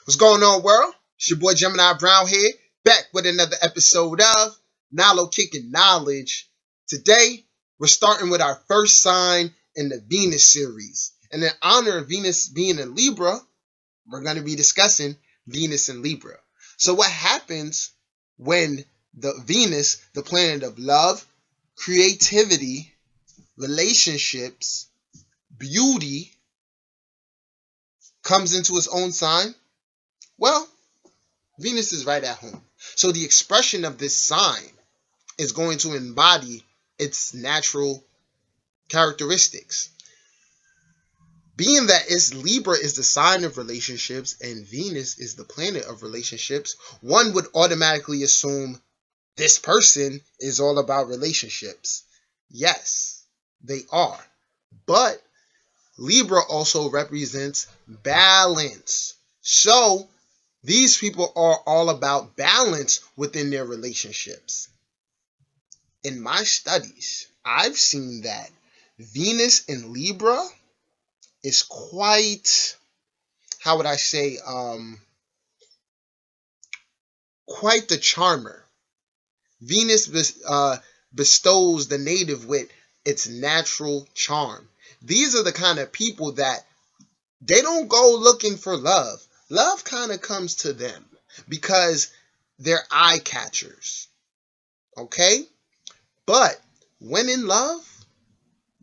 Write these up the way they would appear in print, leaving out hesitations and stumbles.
What's going on, world? It's your boy Gemini Brown here, back with another episode of Nalo Kicking Knowledge. Today, we're starting with our first sign in the Venus series. And in honor of Venus being in Libra, we're going to be discussing Venus in Libra. So what happens when the Venus, the planet of love, creativity, relationships, beauty, comes into its own sign? Well, Venus is right at home. So the expression of this sign is going to embody its natural characteristics. Being that Libra is the sign of relationships and Venus is the planet of relationships, one would automatically assume this person is all about relationships. Yes, they are. But Libra also represents balance. So these people are all about balance within their relationships. In my studies, I've seen that Venus in Libra is quite, how would I say, quite the charmer. Venus bestows the native with its natural charm. These are the kind of people that they don't go looking for love. Love kind of comes to them because they're eye catchers. Okay? But when in love,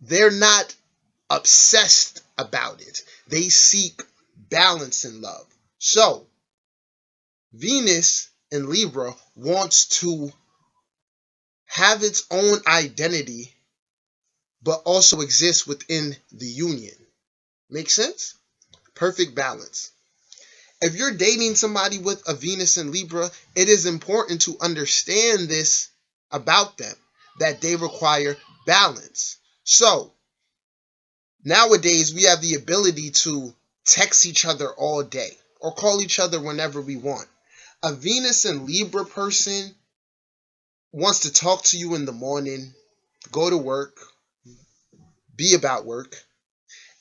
they're not obsessed about it. They seek balance in love. So, Venus in Libra wants to have its own identity, but also exist within the union. Make sense? Perfect balance. If you're dating somebody with a Venus in Libra, it is important to understand this about them, that they require balance. So, nowadays we have the ability to text each other all day or call each other whenever we want. A Venus in Libra person wants to talk to you in the morning, go to work, be about work,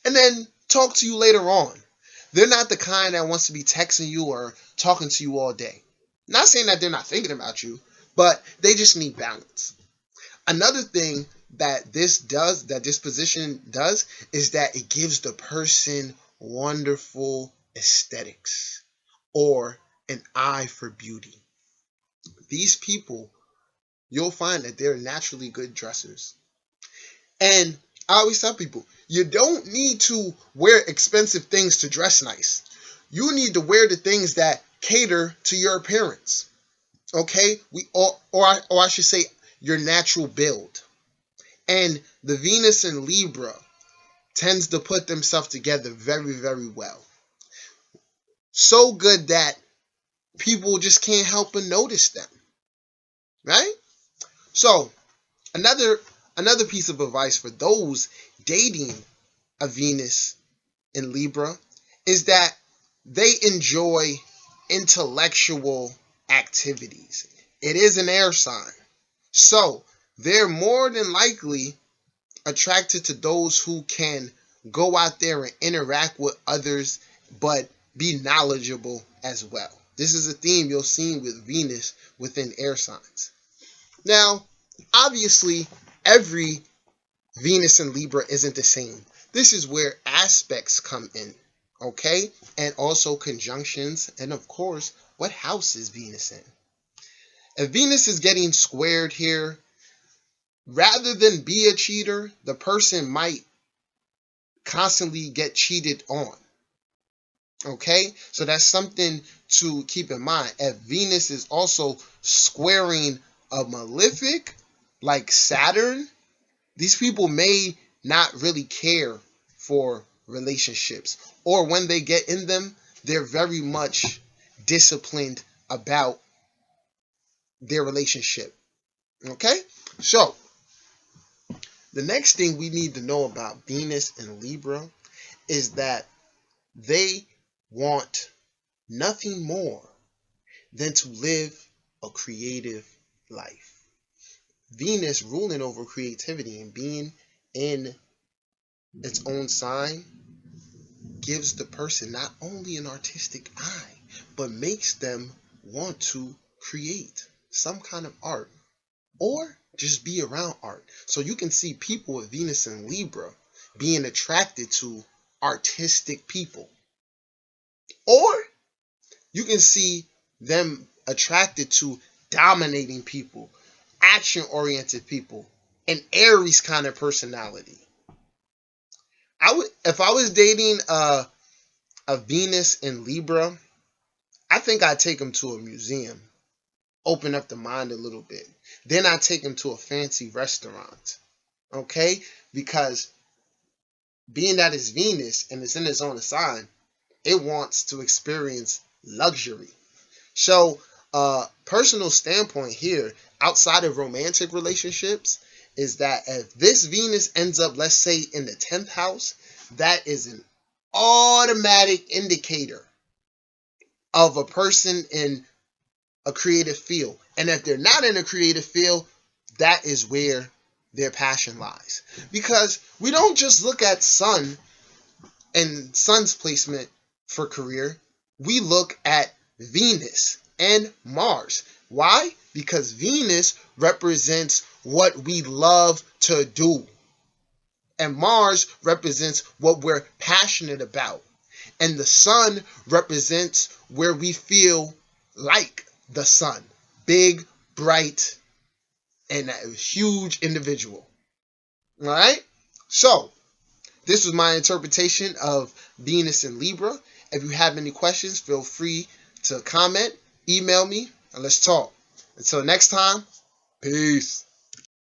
and then talk to you later on. They're not the kind that wants to be texting you or talking to you all day. Not saying that they're not thinking about you, but they just need balance. Another thing that this position does, is that it gives the person wonderful aesthetics or an eye for beauty. These people, you'll find that they're naturally good dressers. And I always tell people, you don't need to wear expensive things to dress nice. You need to wear the things that cater to your appearance. Okay? Or I should say your natural build. And the Venus in Libra tends to put themselves together very, very well. So good that people just can't help but notice them. Right? So, another piece of advice for those dating a Venus in Libra is that they enjoy intellectual activities. It is an air sign. So, they're more than likely attracted to those who can go out there and interact with others, but be knowledgeable as well. This is a theme you'll see with Venus within air signs. Now, obviously, every Venus in Libra isn't the same. This is where aspects come in, okay? And also conjunctions, and of course, what house is Venus in? If Venus is getting squared here, rather than be a cheater, the person might constantly get cheated on. Okay? So that's something to keep in mind. If Venus is also squaring a malefic like Saturn, these people may not really care for relationships. Or when they get in them, they're very much disciplined about their relationship. Okay? So, the next thing we need to know about Venus and Libra is that they want nothing more than to live a creative life. Venus ruling over creativity and being in its own sign gives the person not only an artistic eye, but makes them want to create some kind of art or just be around art. So you can see people with Venus and Libra being attracted to artistic people, or you can see them attracted to dominating people, action oriented people, an Aries kind of personality. If I was dating a Venus in Libra, I think I'd take him to a museum, open up the mind a little bit. Then I'd take him to a fancy restaurant. Okay? Because being that it's Venus and it's in its own sign, it wants to experience luxury. So, personal standpoint here, outside of romantic relationships, is that if this Venus ends up, let's say, in the 10th house, that is an automatic indicator of a person in a creative field. And if they're not in a creative field, that is where their passion lies. Because we don't just look at Sun and Sun's placement for career. We look at Venus and Mars. Why? Because Venus represents what we love to do. And Mars represents what we're passionate about. And the Sun represents where we feel like the sun. Big, bright, and a huge individual. All right? So, this was my interpretation of Venus and Libra. If you have any questions, feel free to comment, email me, and let's talk. Until next time, peace.